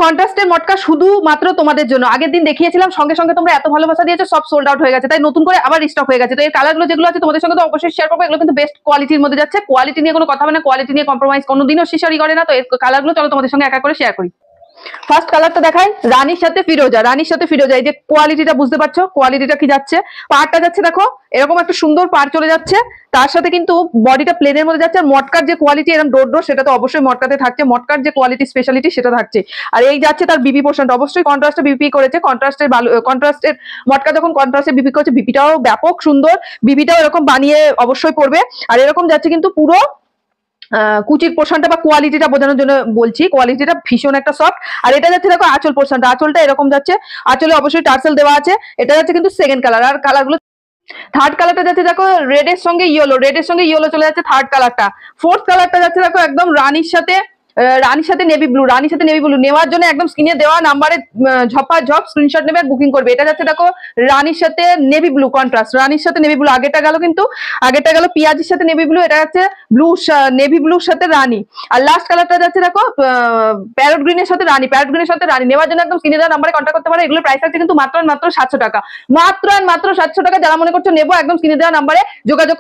কন্ট্রাস্টের মটকা শুধুমাত্র তোমাদের জন্য, আগের দিন দেখিয়েছিলাম, সঙ্গে সঙ্গে তোমরা এত ভালোবাসা দিয়েছো, সব সোল্ড আউট হয়ে গেছে, তাই নতুন করে আবার রিস্টক হয়ে গেছে। তো এর কালারগুলো যেগুলো আছে তোমাদের সঙ্গে তো অবশ্যই শেয়ার করবো, এগুলো কিন্তু বেস্ট কোয়ালিটির মধ্যে যাচ্ছে, কোয়ালিটি নিয়ে কোনো কথা হবে না, কোয়ালিটি নিয়ে কম্প্রোমাইজ কোনোদিনও শিশারি করে না। তো এর কালারগুলো চলো তোমাদের সঙ্গে এক এক করে শেয়ার করি। ফার্স্ট কালারটা দেখাই, রানীর সাথে ফিরোজা, রানীর সাথে ফিরোজা। এই যে কোয়ালিটিটা বুঝতে পারছো, কোয়ালিটিটা কি যাচ্ছে, পাড়টা যাচ্ছে দেখো এরকম একটা সুন্দর পাড় চলে যাচ্ছে, তার সাথে কিন্তু বডিটা প্লেনের মধ্যে যাচ্ছে। আর মটকার যে কোয়ালিটি এরকম ডোর ডোর, সেটা তো অবশ্যই মটকাতে থাকছে, মটকার যে কোয়ালিটি স্পেশালিটি সেটা থাকছে। আর এই যাচ্ছে তার বিপি পোর্শনটা, অবশ্যই কন্ট্রাস্টে বিপি করেছে, কন্ট্রাস্টের মটকা যখন কন্ট্রাস্টে বিপি করেছে, বিপিটাও ব্যাপক সুন্দর, বিপিটাও এরকম বানিয়ে অবশ্যই পড়বে। আর এরকম যাচ্ছে কিন্তু পুরো কুচির পোর্শনটা বা কোয়ালিটিটা বোঝানোর জন্য বলছি, কোয়ালিটিটা ভীষণ একটা সফট। আর এটা যাচ্ছে দেখো আঁচল পোর্শনটা, আঁচলটা এরকম যাচ্ছে, আঁচলে অবশ্যই টার্সেল দেওয়া আছে। এটা যাচ্ছে কিন্তু সেকেন্ড কালার। আর কালারগুলো, থার্ড কালারটা যাচ্ছে দেখো রেডের সঙ্গে ইয়েলো, রেডের সঙ্গে ইয়েলো চলে যাচ্ছে থার্ড কালারটা। ফোর্থ কালারটা যাচ্ছে দেখো একদম রানীর সাথে নেভি ব্লু, রানীর সাথে নেভি ব্লু। নেওয়ার জন্য একদম স্ক্রিনে দেওয়া নাম্বারে ঝপাঝপ স্ক্রিনশট নেবে আর বুকিং করবে। এটা যাচ্ছে দেখো রানীর সাথে নেভি ব্লু কন্ট্রাস্ট, রানীর সাথে নেভি ব্লু। আগেটা গেল কিন্তু, আগেটা গেল পিঁয়াজের সাথে নেভি ব্লু, এটা যাচ্ছে ব্লু, নেভি ব্লুর সাথে রানী। আর লাস্ট কালারটা যাচ্ছে দেখো প্যারট গ্রিনের সাথে রানী, প্যারট গ্রিনের সাথে রানী। নেওয়ার জন্য একদম স্ক্রিনে দেওয়া নাম্বারে কন্ট্যাক্ট করতে পারো। এগুলোর প্রাইস আছে কিন্তু মাত্র 700 টাকা, মাত্র 700 টাকা। যারা মনে করছো নেবো, একদম স্ক্রিনে দেওয়া নাম্বারে যোগাযোগ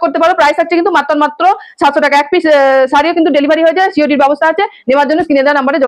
করতে পারো। প্রাইস আছে কিন্তু মাত্র 700 টাকা। এক পিস শাড়িও কিন্তু ডেলিভারি হয়ে যায়, সিওডির ব্যবস্থা আছে। নেওয়ার জন্য স্ক্রিনে দেওয়া নাম্বারে